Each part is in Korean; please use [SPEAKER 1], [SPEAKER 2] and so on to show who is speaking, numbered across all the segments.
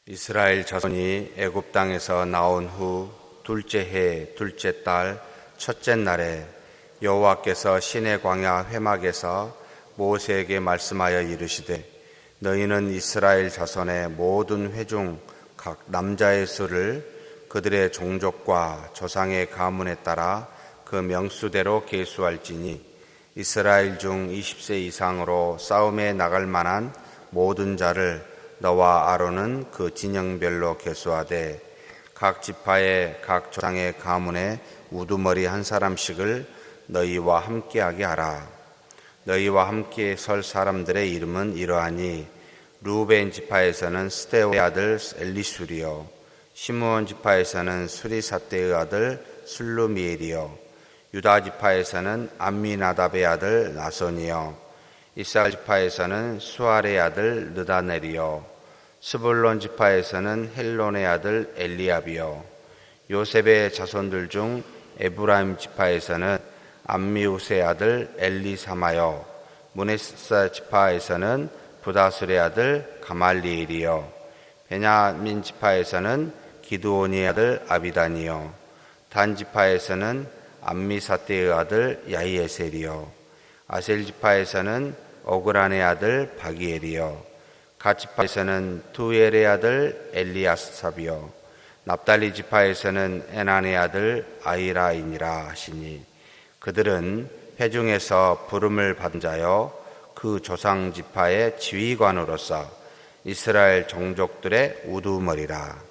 [SPEAKER 1] 이스라엘 자손이 애굽 땅에서 나온 후 둘째 해 둘째 달 첫째 날에 여호와께서 시내 광야 회막에서 모세에게 말씀하여 이르시되 너희는 이스라엘 자손의 모든 회중 각 남자의 수를 그들의 종족과 조상의 가문에 따라 그 명수대로 계수할지니 이스라엘 중 20세 이상으로 싸움에 나갈 만한 모든 자를 너와 아론은 그 진영별로 계수하되 각 지파의 각 조상의 가문에 우두머리 한 사람씩을 너희와 함께하게 하라. 너희와 함께 설 사람들의 이름은 이러하니 루벤 지파에서는 스데오의 아들 엘리술이요 시므온 지파에서는 수리사떼의 아들 슬루미엘이요 유다 지파에서는 암미나답의 아들 나손이요 이스라엘 지파에서는 수알의 아들 느다넬이요 스불론 지파에서는 헬론의 아들 엘리압이요 요셉의 자손들 중 에브라임 지파에서는 암미우스의 아들 엘리사마요 므낫세 지파에서는 부다술의 아들 가말리엘이요 베냐민 지파에서는 기드온의 아들 아비단이요 단 지파에서는 암미사떼의 아들 야히에셀이요 아셀 지파에서는 오그란의 아들 바기엘이요 갓 지파에서는 두엘의 아들 엘리아삽이요 납달리 지파에서는 에난의 아들 아이라이니라 하시니 그들은 회중에서 부름을 받은 자요 그 조상 지파의 지휘관으로서 이스라엘 종족들의 우두머리라.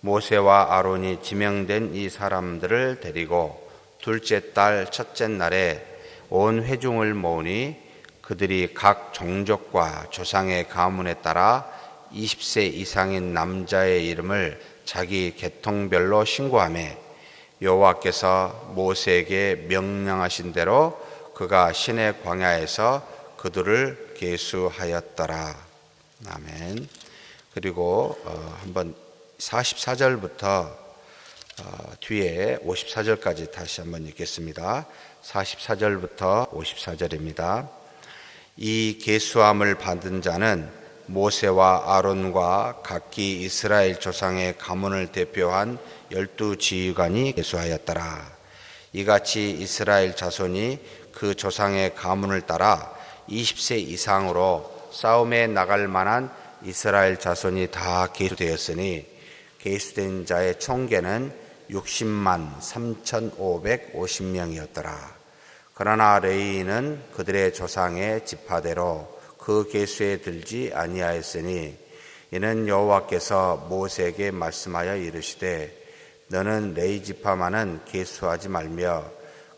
[SPEAKER 1] 모세와 아론이 지명된 이 사람들을 데리고 둘째 달 첫째 날에 온 회중을 모으니 그들이 각 종족과 조상의 가문에 따라 20세 이상인 남자의 이름을 자기 계통별로 신고하며 여호와께서 모세에게 명령하신 대로 그가 시내 광야에서 그들을 계수하였더라. 아멘. 그리고 한번 44절부터 뒤에 54절까지 다시 한번 읽겠습니다. 44절부터 54절입니다. 이 계수함을 받은 자는 모세와 아론과 각기 이스라엘 조상의 가문을 대표한 12지휘관이 계수하였더라. 이같이 이스라엘 자손이 그 조상의 가문을 따라 20세 이상으로 싸움에 나갈 만한 이스라엘 자손이 다 계수되었으니 계수된 자의 총계는 60만 3,550명이었더라. 그러나 레위인은 그들의 조상의 지파대로 그 계수에 들지 아니하였으니 이는 여호와께서 모세에게 말씀하여 이르시되 너는 레위 지파만은 계수하지 말며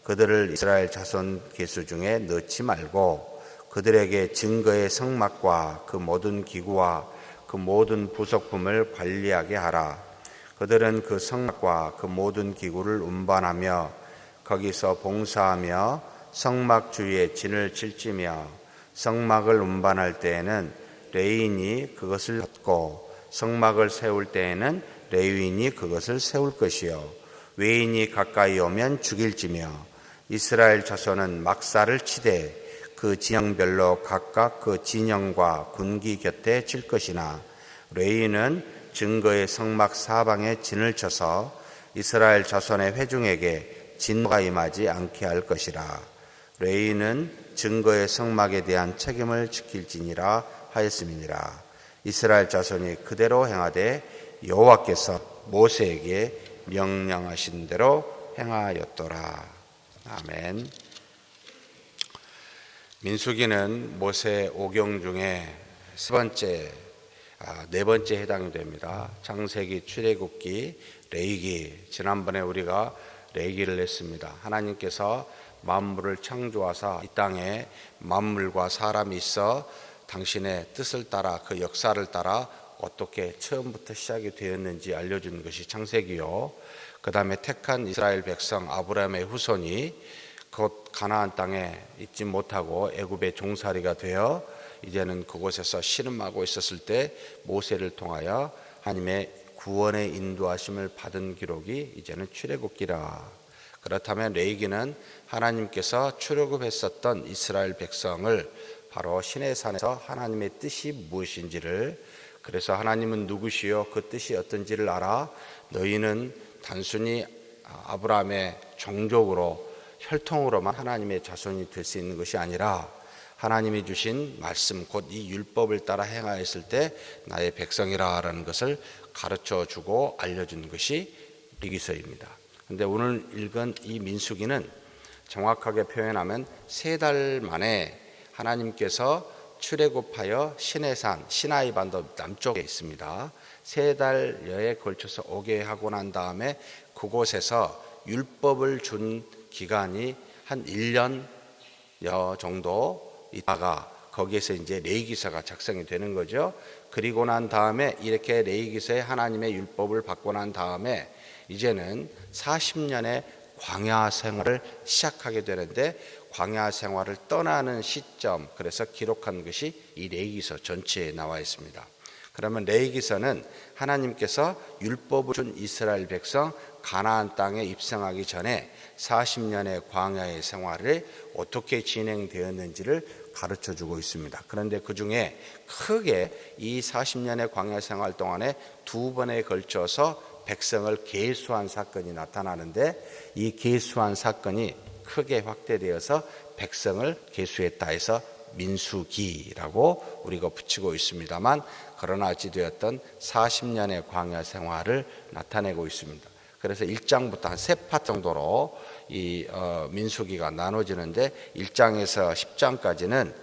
[SPEAKER 1] 그들을 이스라엘 자손 계수 중에 넣지 말고 그들에게 증거의 성막과 그 모든 기구와 그 모든 부속품을 관리하게 하라. 그들은 그 성막과 그 모든 기구를 운반하며 거기서 봉사하며 성막 주위에 진을 칠지며 성막을 운반할 때에는 레위인이 그것을 걷고 성막을 세울 때에는 레위인이 그것을 세울 것이요 외인이 가까이 오면 죽일지며 이스라엘 자손은 막사를 치되 그 진영별로 각각 그 진영과 군기 곁에 칠 것이나 레위인은 증거의 성막 사방에 진을 쳐서 이스라엘 자손의 회중에게 진노가 임하지 않게 할 것이라. 레위인은 증거의 성막에 대한 책임을 지킬지니라 하였음이니라. 이스라엘 자손이 그대로 행하되 여호와께서 모세에게 명령하신 대로 행하였더라. 아멘. 민수기는 모세 오경 중에 네 번째 해당이 됩니다. 창세기, 출애굽기, 레위기. 지난번에 우리가 레위기를 했습니다. 하나님께서 만물을 창조하사 이 땅에 만물과 사람이 있어 당신의 뜻을 따라 그 역사를 따라 어떻게 처음부터 시작이 되었는지 알려준 것이 창세기요. 그 다음에 택한 이스라엘 백성 아브라함의 후손이 곧 가나안 땅에 있지 못하고 애굽의 종살이가 되어 이제는 그곳에서 신음하고 있었을 때 모세를 통하여 하나님의 구원의 인도하심을 받은 기록이 이제는 출애굽기라. 그렇다면 레위기는 하나님께서 출애굽했었던 이스라엘 백성을 바로 시내산에서 하나님의 뜻이 무엇인지를 그래서 하나님은 누구시요 그 뜻이 어떤지를 알아. 너희는 단순히 아브라함의 종족으로 혈통으로만 하나님의 자손이 될 수 있는 것이 아니라 하나님이 주신 말씀 곧 이 율법을 따라 행하였을 때 나의 백성이라는 것을 가르쳐 주고 알려준 것이 레위기서입니다. 그런데 오늘 읽은 이 민수기는 정확하게 표현하면 3달 만에 하나님께서 출애굽하여 시내산 시나이 반도 남쪽에 있습니다. 3달여에 걸쳐서 오게 하고 난 다음에 그곳에서 율법을 준 기간이 한 1년여 정도 있다가 거기에서 이제 레위기서가 작성이 되는 거죠. 그리고 난 다음에 이렇게 레위기서에 하나님의 율법을 받고 난 다음에 이제는 40년의 광야 생활을 시작하게 되는데 광야 생활을 떠나는 시점, 그래서 기록한 것이 이 레위기서 전체에 나와 있습니다. 그러면 레위기서는 하나님께서 율법을 준 이스라엘 백성 가나안 땅에 입성하기 전에 40년의 광야의 생활을 어떻게 진행되었는지를 가르쳐 주고 있습니다. 그런데 그 중에 크게 이 40년의 광야 생활 동안에 2번에 걸쳐서 백성을 계수한 사건이 나타나는데 이 계수한 사건이 크게 확대되어서 백성을 계수했다 해서 민수기라고 우리가 붙이고 있습니다만, 그러나 어찌되었던 40년의 광야 생활을 나타내고 있습니다. 그래서 1장부터 한 3파 정도로 이 민수기가 나눠지는데 1장에서 10장까지는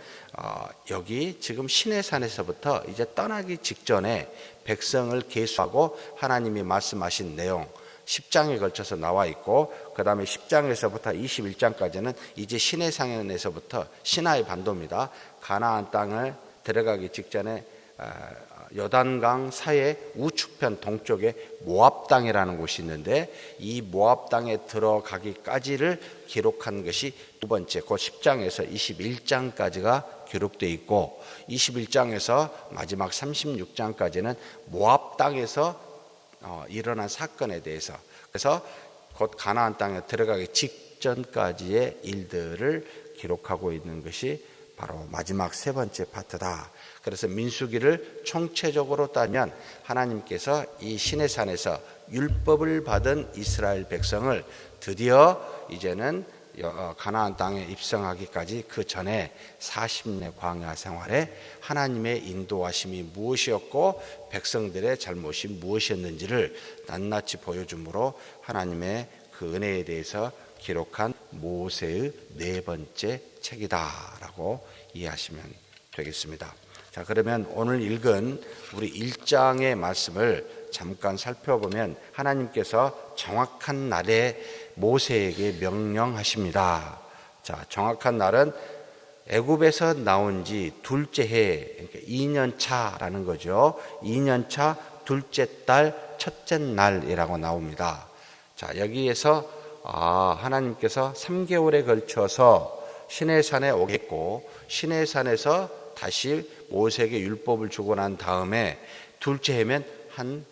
[SPEAKER 1] 여기 지금 시내산에서부터 이제 떠나기 직전에 백성을 계수하고 하나님이 말씀하신 내용 10장에 걸쳐서 나와 있고, 그 다음에 10장에서부터 21장까지는 이제 시내산에서부터 시나이 반도입니다. 가나안 땅을 들어가기 직전에 요단강 사이의 우측편 동쪽에 모압 땅이라는 곳이 있는데 이 모압 땅에 들어가기까지를 기록한 것이 2번째, 그 10장에서 21장까지가 기록되어 있고 21장에서 마지막 36장까지는 모압 땅에서 일어난 사건에 대해서, 그래서 곧 가나안 땅에 들어가기 직전까지의 일들을 기록하고 있는 것이 바로 마지막 3번째 파트다. 그래서 민수기를 총체적으로 따면 하나님께서 이 시내산에서 율법을 받은 이스라엘 백성을 드디어 이제는 가나안 땅에 입성하기까지 그 전에 40년 광야 생활에 하나님의 인도하심이 무엇이었고 백성들의 잘못이 무엇이었는지를 낱낱이 보여주므로 하나님의 그 은혜에 대해서 기록한 모세의 4번째 책이다라고 이해하시면 되겠습니다. 자, 그러면 오늘 읽은 우리 1장의 말씀을 잠깐 살펴보면 하나님께서 정확한 날에 모세에게 명령하십니다. 자, 정확한 날은 애굽에서 나온 지 둘째 해, 그러니까 2년 차라는 거죠. 2년 차 둘째 달 첫째 날이라고 나옵니다. 자, 여기에서 하나님께서 3개월에 걸쳐서 시내산에 오겠고 시내산에서 다시 모세에게 율법을 주고 난 다음에 둘째 해면 한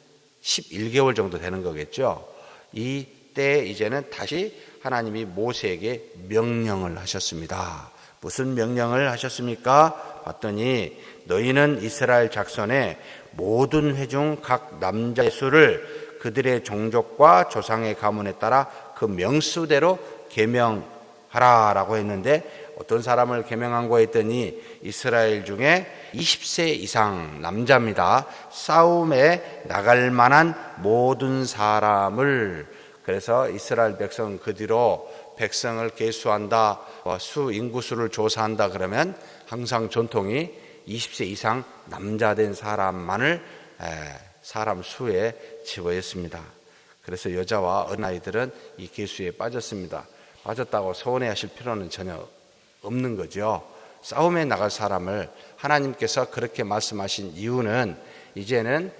[SPEAKER 1] 11개월 정도 되는 거겠죠. 이때 이제는 다시 하나님이 모세에게 명령을 하셨습니다. 무슨 명령을 하셨습니까? 봤더니 너희는 이스라엘 작손의 모든 회중 각 남자의 수를 그들의 종족과 조상의 가문에 따라 그 명수대로 계명하라라고 했는데, 어떤 사람을 계명한 거 했더니 이스라엘 중에 20세 이상 남자입니다. 싸움에 나갈 만한 모든 사람을, 그래서 이스라엘 백성은 그 뒤로 백성을 계수한다, 인구수를 조사한다 그러면 항상 전통이 20세 이상 남자 된 사람만을 사람 수에 집어였습니다. 그래서 여자와 어린아이들은 이 계수에 빠졌습니다. 빠졌다고 서운해하실 필요는 전혀 없는 거죠. 싸움에 나갈 사람을 하나님께서 그렇게 말씀하신 이유는 이제는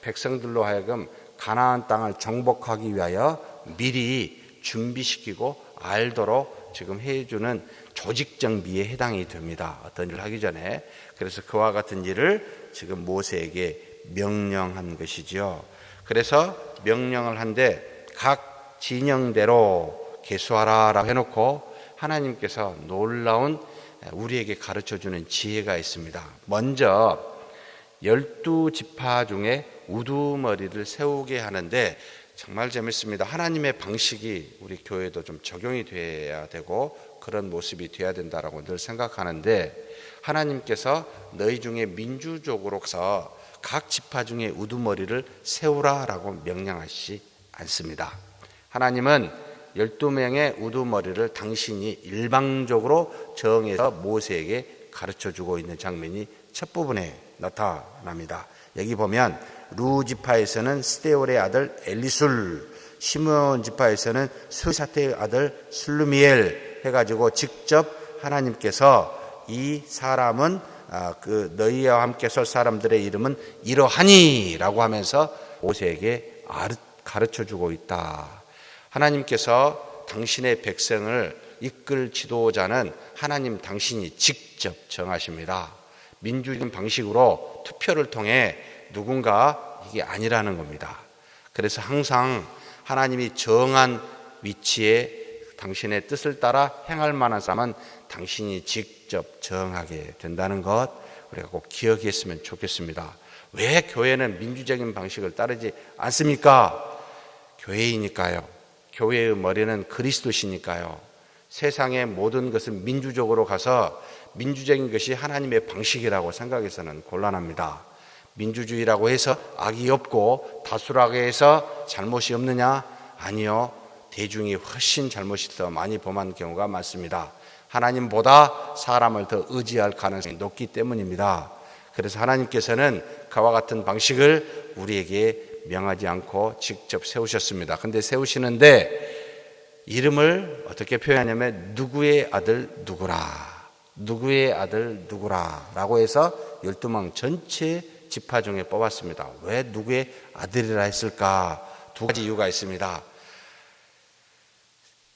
[SPEAKER 1] 백성들로 하여금 가나안 땅을 정복하기 위하여 미리 준비시키고 알도록 지금 해주는 조직 정비에 해당이 됩니다. 어떤 일을 하기 전에. 그래서 그와 같은 일을 지금 모세에게 명령한 것이지요. 그래서 명령을 한데 각 진영대로 계수하라라고 해놓고 하나님께서 놀라운 우리에게 가르쳐주는 지혜가 있습니다. 먼저 12지파 중에 우두머리를 세우게 하는데 정말 재밌습니다. 하나님의 방식이 우리 교회도 좀 적용이 돼야 되고 그런 모습이 돼야 된다라고 늘 생각하는데, 하나님께서 너희 중에 민주적으로서 각 지파 중에 우두머리를 세우라라고 명령하시지 않습니다. 하나님은 12명의 우두머리를 당신이 일방적으로 정해서 모세에게 가르쳐주고 있는 장면이 첫 부분에 나타납니다. 여기 보면 루 지파에서는 스데올의 아들 엘리술, 시므온 지파에서는 스사테의 아들 슬루미엘 해가지고 직접 하나님께서 이 사람은 너희와 함께 설 사람들의 이름은 이러하니라고 하면서 모세에게 가르쳐주고 있다. 하나님께서 당신의 백성을 이끌 지도자는 하나님 당신이 직접 정하십니다. 민주적인 방식으로 투표를 통해 누군가 이게 아니라는 겁니다. 그래서 항상 하나님이 정한 위치에 당신의 뜻을 따라 행할 만한 사람은 당신이 직접 정하게 된다는 것, 우리가 꼭 기억했으면 좋겠습니다. 왜 교회는 민주적인 방식을 따르지 않습니까? 교회이니까요. 교회의 머리는 그리스도시니까요. 세상의 모든 것은 민주적으로 가서 민주적인 것이 하나님의 방식이라고 생각해서는 곤란합니다. 민주주의라고 해서 악이 없고 다수라고 해서 잘못이 없느냐? 아니요. 대중이 훨씬 잘못이 더 많이 범한 경우가 많습니다. 하나님보다 사람을 더 의지할 가능성이 높기 때문입니다. 그래서 하나님께서는 그와 같은 방식을 우리에게 명하지 않고 직접 세우셨습니다. 근데 세우시는데 이름을 어떻게 표현하냐면 누구의 아들 누구라, 누구의 아들 누구라 라고 해서 12명 전체 지파 중에 뽑았습니다. 왜 누구의 아들이라 했을까? 두 가지 이유가 있습니다.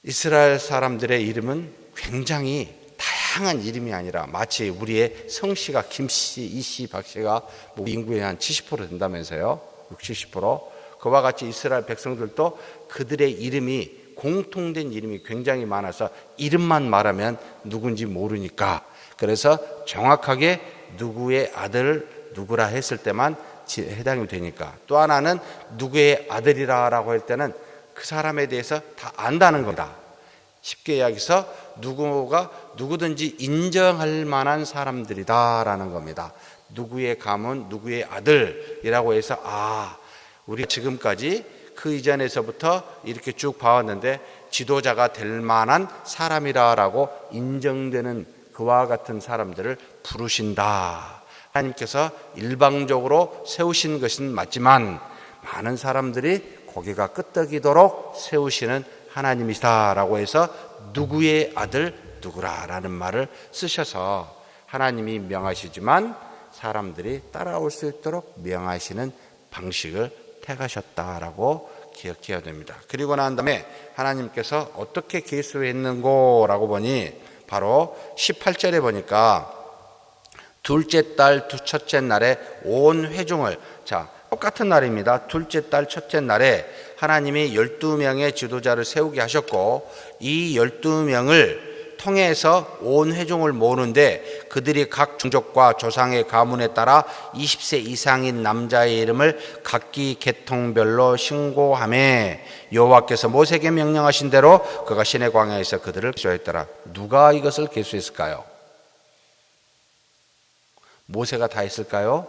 [SPEAKER 1] 이스라엘 사람들의 이름은 굉장히 다양한 이름이 아니라 마치 우리의 성씨가 김씨, 이씨, 박씨가 인구의 한 70% 된다면서요. 60, 70%. 그와 같이 이스라엘 백성들도 그들의 이름이 공통된 이름이 굉장히 많아서 이름만 말하면 누군지 모르니까, 그래서 정확하게 누구의 아들 누구라 했을 때만 해당이 되니까. 또 하나는 누구의 아들이라고 할 때는 그 사람에 대해서 다 안다는 겁니다. 쉽게 이야기해서 누구가 누구든지 인정할 만한 사람들이다라는 겁니다. 누구의 가문, 누구의 아들이라고 해서 우리가 지금까지 그 이전에서부터 이렇게 쭉 봐왔는데 지도자가 될 만한 사람이라고 인정되는 그와 같은 사람들을 부르신다. 하나님께서 일방적으로 세우신 것은 맞지만 많은 사람들이 고개가 끄덕이도록 세우시는 하나님이시다라고 해서 누구의 아들 누구라라는 말을 쓰셔서 하나님이 명하시지만 사람들이 따라올 수 있도록 명하시는 방식을 택하셨다라고 기억해야 됩니다. 그리고 난 다음에 하나님께서 어떻게 계수했는고라고 보니 바로 18절에 보니까 둘째 달 첫째 날에 온 회중을, 똑같은 날입니다. 둘째 달 첫째 날에 하나님이 12명의 지도자를 세우게 하셨고 이 12명을 통해서 온 회중을 모으는데 그들이 각 종족과 조상의 가문에 따라 20세 이상인 남자의 이름을 각기 계통별로 신고하매 여호와께서 모세에게 명령하신 대로 그가 시내 광야에서 그들을 계수하였더라. 누가 이것을 계수했을까요? 모세가 다 했을까요?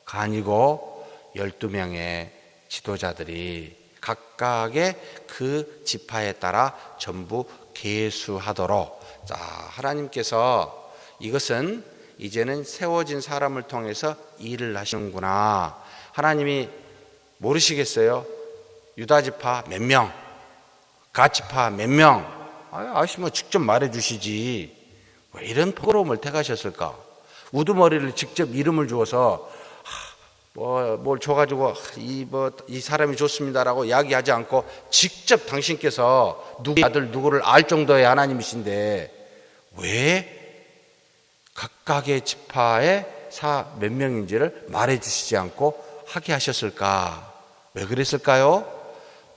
[SPEAKER 1] 아니고 12명의 지도자들이 각각의 그 지파에 따라 전부 계수하도록. 하나님께서 이것은 이제는 세워진 사람을 통해서 일을 하시는구나. 하나님이 모르시겠어요? 유다 지파 몇 명, 갓 지파 몇 명, 아시면 직접 말해주시지. 왜 이런 포그럼을 택하셨을까? 우두머리를 직접 이름을 주어서 뭘 줘가지고 이 사람이 좋습니다라고 이야기하지 않고 직접 당신께서 누구의 아들 누구를 알 정도의 하나님이신데 왜 각각의 지파의 몇 명인지를 말해주시지 않고 하게 하셨을까? 왜 그랬을까요?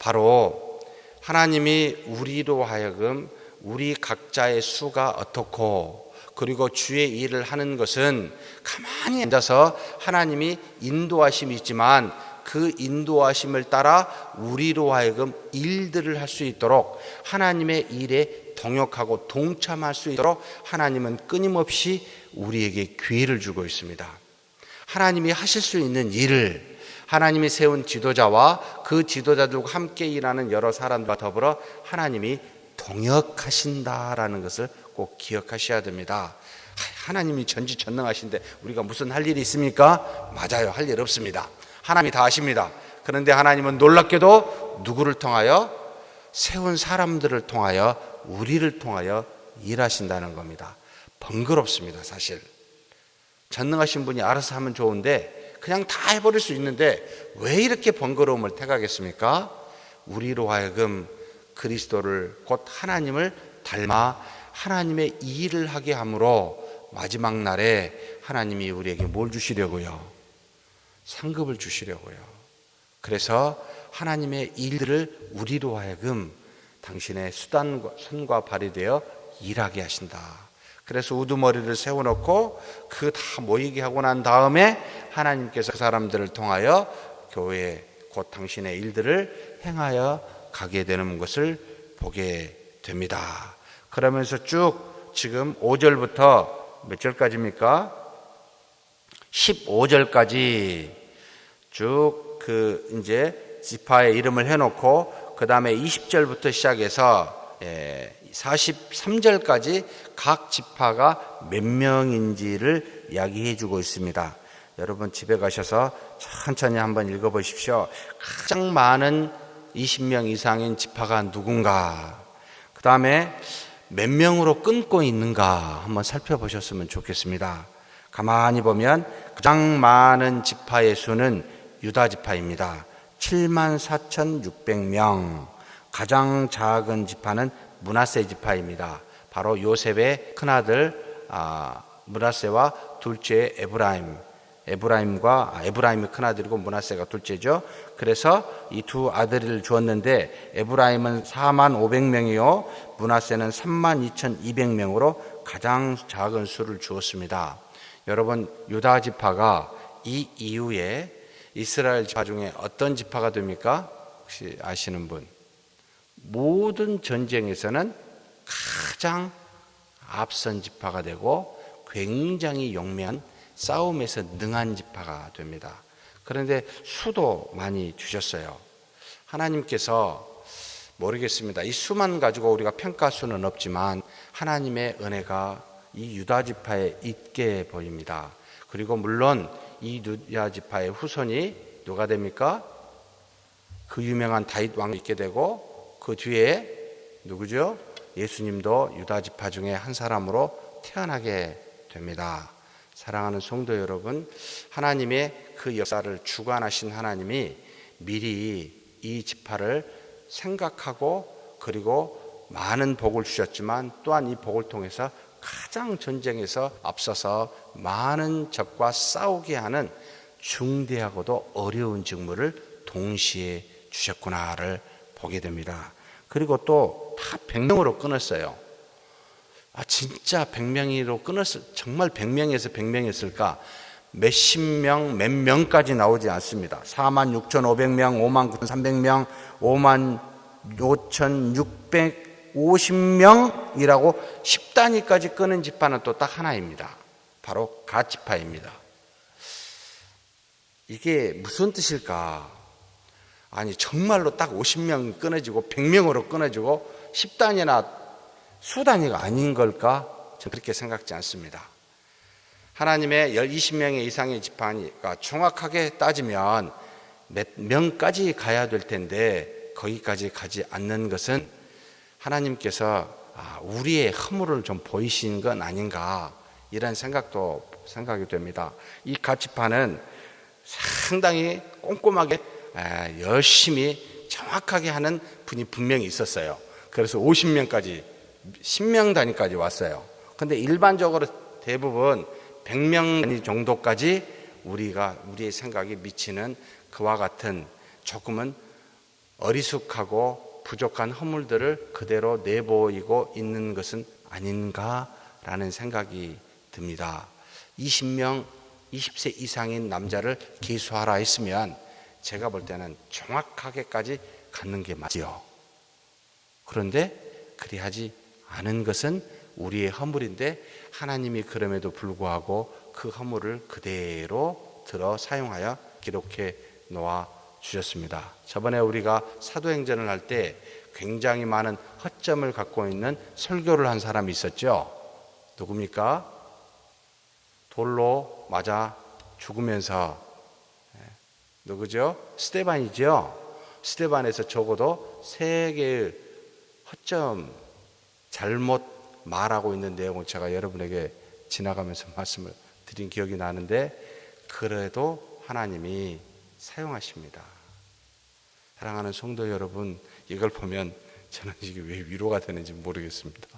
[SPEAKER 1] 바로 하나님이 우리로 하여금 우리 각자의 수가 어떻고 그리고 주의 일을 하는 것은 가만히 앉아서 하나님이 인도하심이 있지만 그 인도하심을 따라 우리로 하여금 일들을 할 수 있도록 하나님의 일에 동역하고 동참할 수 있도록 하나님은 끊임없이 우리에게 기회를 주고 있습니다. 하나님이 하실 수 있는 일을 하나님이 세운 지도자와 그 지도자들과 함께 일하는 여러 사람과 더불어 하나님이 동역하신다라는 것을 꼭 기억하셔야 됩니다. 하나님이 전지전능하신데 우리가 무슨 할 일이 있습니까? 맞아요. 할 일 없습니다. 하나님이 다 아십니다. 그런데 하나님은 놀랍게도 누구를 통하여? 세운 사람들을 통하여, 우리를 통하여 일하신다는 겁니다. 번거롭습니다. 사실 전능하신 분이 알아서 하면 좋은데 그냥 다 해버릴 수 있는데 왜 이렇게 번거로움을 택하겠습니까? 우리로 하여금 그리스도를 곧 하나님을 닮아 하나님의 일을 하게 함으로 마지막 날에 하나님이 우리에게 뭘 주시려고요? 상급을 주시려고요. 그래서 하나님의 일들을 우리로 하여금 당신의 손과 발이 되어 일하게 하신다. 그래서 우두머리를 세워놓고 그 다 모이게 하고 난 다음에 하나님께서 그 사람들을 통하여 교회 곧 당신의 일들을 행하여 가게 되는 것을 보게 됩니다. 그러면서 쭉 지금 5절부터 몇 절까지입니까? 15절까지 쭉 이제 지파의 이름을 해놓고 그 다음에 20절부터 시작해서 43절까지 각 지파가 몇 명인지를 이야기해 주고 있습니다. 여러분 집에 가셔서 천천히 한번 읽어보십시오. 가장 많은 20명 이상인 지파가 누군가, 그 다음에 몇 명으로 끊고 있는가 한번 살펴보셨으면 좋겠습니다. 가만히 보면 가장 많은 지파의 수는 유다 지파입니다. 74,600명. 가장 작은 지파는 므낫세 지파입니다. 바로 요셉의 큰아들 므낫세와 둘째 에브라임이 큰아들이고 므낫세가 둘째죠. 그래서 이 두 아들을 주었는데 에브라임은 45,500명이요 므낫세는 32,200명으로 가장 작은 수를 주었습니다. 여러분 유다 지파가 이 이후에 이스라엘 지파 중에 어떤 지파가 됩니까? 혹시 아시는 분? 모든 전쟁에서는 가장 앞선 지파가 되고 굉장히 용맹한 싸움에서 능한 지파가 됩니다. 그런데 수도 많이 주셨어요. 하나님께서 모르겠습니다. 이 수만 가지고 우리가 평가할 수는 없지만 하나님의 은혜가 이 유다 지파에 있게 보입니다. 그리고 물론 이 유다 지파의 후손이 누가 됩니까? 그 유명한 다윗 왕이 있게 되고 그 뒤에 누구죠? 예수님도 유다 지파 중에 한 사람으로 태어나게 됩니다. 사랑하는 성도 여러분, 하나님의 그 역사를 주관하신 하나님이 미리 이 지파를 생각하고 그리고 많은 복을 주셨지만 또한 이 복을 통해서 가장 전쟁에서 앞서서 많은 적과 싸우게 하는 중대하고도 어려운 직무를 동시에 주셨구나를 보게 됩니다. 그리고 또 다 100명으로 끊었어요. 진짜 100명으로 정말 100명에서 100명이었을까? 몇십 명, 몇 명까지 나오지 않습니다. 46,500명, 59,300명, 55,650명이라고 10단위까지 끊은 지파는 또 딱 하나입니다. 바로 갓 지파입니다. 이게 무슨 뜻일까? 아니 정말로 딱 50명 끊어지고 100명으로 끊어지고 10단위나 수단위가 아닌 걸까? 저는 그렇게 생각지 않습니다. 하나님의 20명의 이상의 지파가 정확하게 따지면 몇 명까지 가야 될 텐데 거기까지 가지 않는 것은 하나님께서 우리의 허물을 좀 보이신 건 아닌가 이런 생각이 됩니다. 이 갓 지파는 상당히 꼼꼼하게 열심히 정확하게 하는 분이 분명히 있었어요. 그래서 50명까지 10명 단위까지 왔어요. 그런데 일반적으로 대부분 100명 단위 정도까지 우리의 생각이 미치는 그와 같은 조금은 어리숙하고 부족한 허물들을 그대로 내보이고 있는 것은 아닌가 라는 생각이 듭니다. 20명 20세 이상인 남자를 계수하라 했으면 제가 볼 때는 정확하게까지 갖는 게 맞지요. 그런데 그리하지 않은 것은 우리의 허물인데 하나님이 그럼에도 불구하고 그 허물을 그대로 들어 사용하여 기록해 놓아 주셨습니다. 저번에 우리가 사도행전을 할 때 굉장히 많은 허점을 갖고 있는 설교를 한 사람이 있었죠. 누굽니까? 돌로 맞아 죽으면서 누구죠? 스데반이죠. 스데반에서 적어도 3개의 허점, 잘못 말하고 있는 내용을 제가 여러분에게 지나가면서 말씀을 드린 기억이 나는데 그래도 하나님이 사용하십니다. 사랑하는 성도 여러분, 이걸 보면 저는 이게 왜 위로가 되는지 모르겠습니다.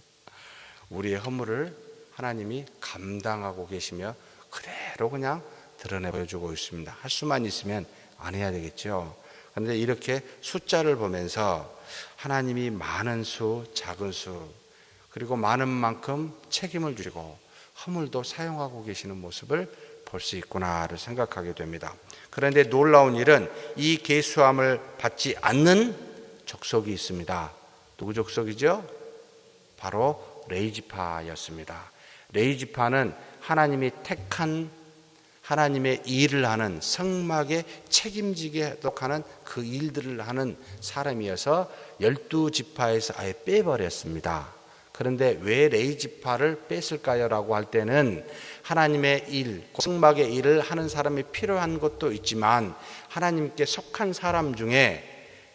[SPEAKER 1] 우리의 허물을 하나님이 감당하고 계시며 그대로 그냥 드러내 보여주고 있습니다. 할 수만 있으면 안 해야 되겠죠. 그런데 이렇게 숫자를 보면서 하나님이 많은 수, 작은 수, 그리고 많은 만큼 책임을 주시고 허물도 사용하고 계시는 모습을 볼 수 있구나를 생각하게 됩니다. 그런데 놀라운 일은 이 계수함을 받지 않는 족속이 있습니다. 누구 족속이죠? 바로 레위지파였습니다. 레위지파는 하나님이 택한 하나님의 일을 하는 성막에 책임지게 하도록 하는 그 일들을 하는 사람이어서 12지파에서 아예 빼버렸습니다. 그런데 왜 레위지파를 뺐을까요? 라고 할 때는 하나님의 일, 성막의 일을 하는 사람이 필요한 것도 있지만 하나님께 속한 사람 중에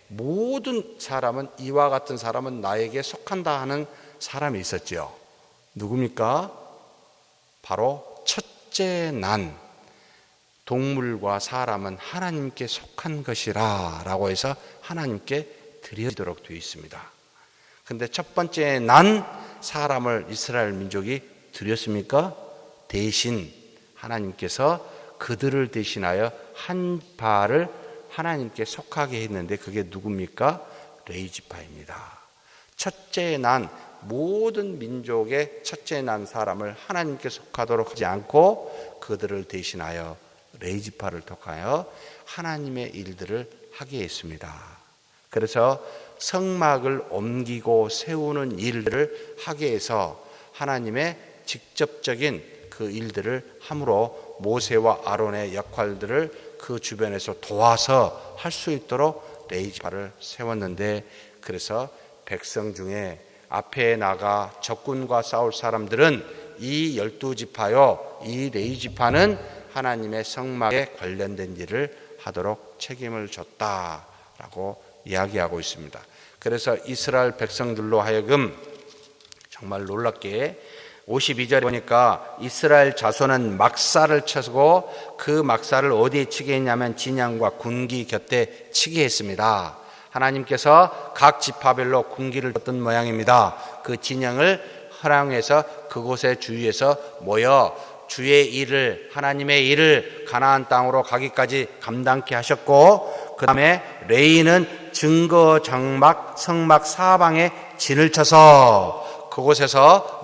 [SPEAKER 1] 모든 사람은 이와 같은 사람은 나에게 속한다 하는 사람이 있었죠. 누굽니까? 바로 첫째 난 동물과 사람은 하나님께 속한 것이라 라고 해서 하나님께 드려지도록 되어 있습니다. 근데 첫 번째 난 사람을 이스라엘 민족이 드렸습니까? 대신 하나님께서 그들을 대신하여 한 파를 하나님께 속하게 했는데 그게 누굽니까? 레위지파입니다. 첫째 난 모든 민족의 첫째 난 사람을 하나님께 속하도록 하지 않고 그들을 대신하여 레위지파를 통하여 하나님의 일들을 하게 했습니다. 그래서 성막을 옮기고 세우는 일들을 하게 해서 하나님의 직접적인 그 일들을 함으로 모세와 아론의 역할들을 그 주변에서 도와서 할 수 있도록 레위지파를 세웠는데 그래서 백성 중에 앞에 나가 적군과 싸울 사람들은 이 12지파요 이 레위지파는 하나님의 성막에 관련된 일을 하도록 책임을 줬다라고 이야기하고 있습니다. 그래서 이스라엘 백성들로 하여금 정말 놀랍게 52절에 보니까 이스라엘 자손은 막사를 쳐고 그 막사를 어디에 치게 했냐면 진영과 군기 곁에 치게 했습니다. 하나님께서 각 지파별로 군기를 줬던 모양입니다. 그 진영을 허랑해서 그곳에 주위에서 모여 주의 일을 하나님의 일을 가나안 땅으로 가기까지 감당케 하셨고 그 다음에 레위는 증거 장막 성막 사방에 진을 쳐서 그곳에서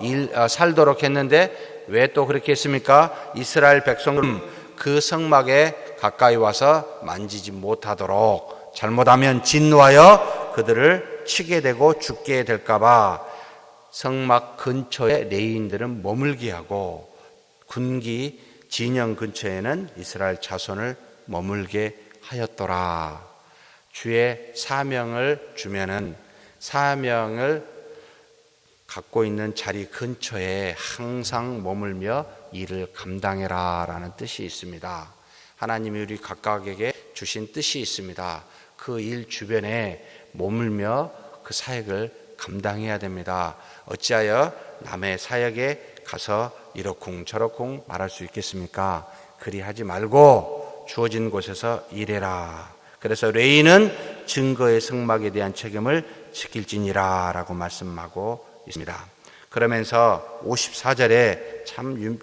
[SPEAKER 1] 살도록 했는데 왜 또 그렇게 했습니까? 이스라엘 백성은 그 성막에 가까이 와서 만지지 못하도록 잘못하면 진노하여 그들을 치게 되고 죽게 될까봐 성막 근처에 레위인들은 머물게 하고 군기 진영 근처에는 이스라엘 자손을 머물게 하였더라. 주의 사명을 주면은 사명을 갖고 있는 자리 근처에 항상 머물며 일을 감당해라 라는 뜻이 있습니다. 하나님이 우리 각각에게 주신 뜻이 있습니다. 그 일 주변에 머물며 그 사역을 감당해야 됩니다. 어찌하여 남의 사역에 가서 이러쿵 저러쿵 말할 수 있겠습니까? 그리하지 말고 주어진 곳에서 일해라. 그래서 레위는 증거의 성막에 대한 책임을 지킬지니라 라고 말씀하고 있습니다. 그러면서 54절에 참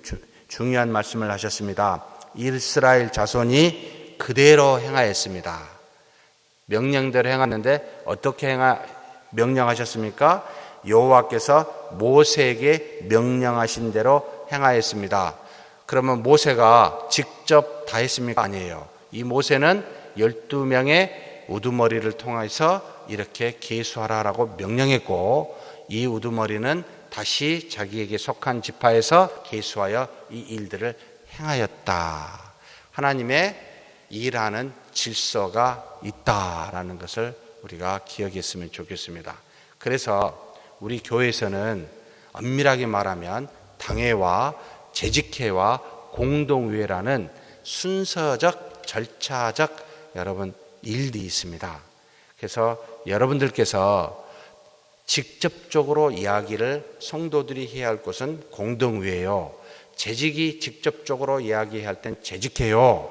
[SPEAKER 1] 중요한 말씀을 하셨습니다. 이스라엘 자손이 그대로 행하였습니다. 명령대로 행하는데 어떻게 명령하셨습니까? 여호와께서 모세에게 명령하신 대로 행하였습니다. 그러면 모세가 직접 다 했습니까? 아니에요. 이 모세는 12명의 우두머리를 통해서 이렇게 계수하라라고 명령했고, 이 우두머리는 다시 자기에게 속한 지파에서 계수하여 이 일들을 행하였다. 하나님의 일하는 질서가 있다라는 것을 우리가 기억했으면 좋겠습니다. 그래서 우리 교회에서는 엄밀하게 말하면 당회와 재직회와 공동회라는 순서적, 절차적 여러분 일이 있습니다. 그래서 여러분들께서 직접적으로 이야기를 성도들이 해야 할 것은 공동회예요. 재직이 직접적으로 이야기해야 할 땐 재직회요.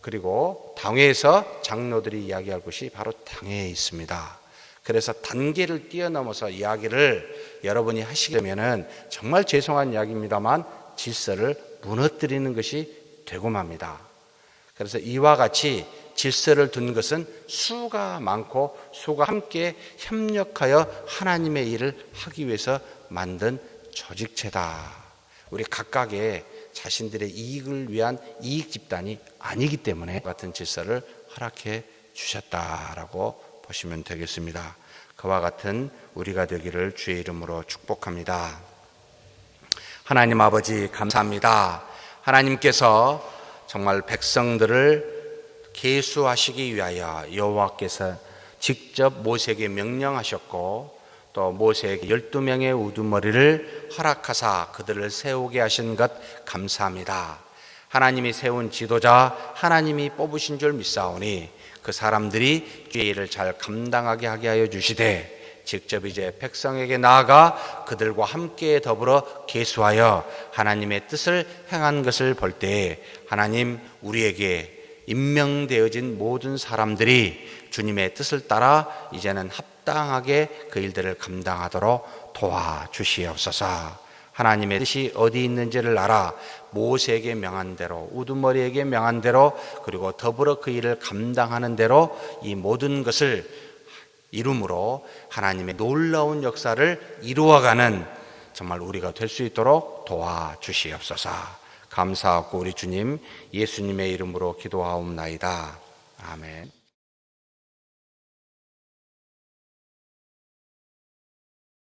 [SPEAKER 1] 그리고 당회에서 장로들이 이야기할 것이 바로 당회에 있습니다. 그래서 단계를 뛰어넘어서 이야기를 여러분이 하시려면은 정말 죄송한 이야기입니다만 질서를 무너뜨리는 것이 되고 맙니다. 그래서 이와 같이 질서를 둔 것은 수가 많고 수가 함께 협력하여 하나님의 일을 하기 위해서 만든 조직체다. 우리 각각의 자신들의 이익을 위한 이익 집단이 아니기 때문에 같은 질서를 허락해 주셨다라고 보시면 되겠습니다. 그와 같은 우리가 되기를 주의 이름으로 축복합니다. 하나님 아버지 감사합니다. 하나님께서 정말 백성들을 계수하시기 위하여 여호와께서 직접 모세에게 명령하셨고, 또 모세에게 12명의 우두머리를 허락하사 그들을 세우게 하신 것 감사합니다. 하나님이 세운 지도자, 하나님이 뽑으신 줄 믿사오니 그 사람들이 주의 일을 잘 감당하게 하게 하여 주시되, 직접 이제 백성에게 나아가 그들과 함께 더불어 계수하여 하나님의 뜻을 행한 것을 볼 때, 하나님 우리에게 임명되어진 모든 사람들이 주님의 뜻을 따라 이제는 합당하게 그 일들을 감당하도록 도와주시옵소서. 하나님의 뜻이 어디 있는지를 알아 모세에게 명한 대로, 우두머리에게 명한 대로, 그리고 더불어 그 일을 감당하는 대로 이 모든 것을 이름으로 하나님의 놀라운 역사를 이루어가는 정말 우리가 될 수 있도록 도와주시옵소서. 감사하고 우리 주님 예수님의 이름으로 기도하옵나이다. 아멘.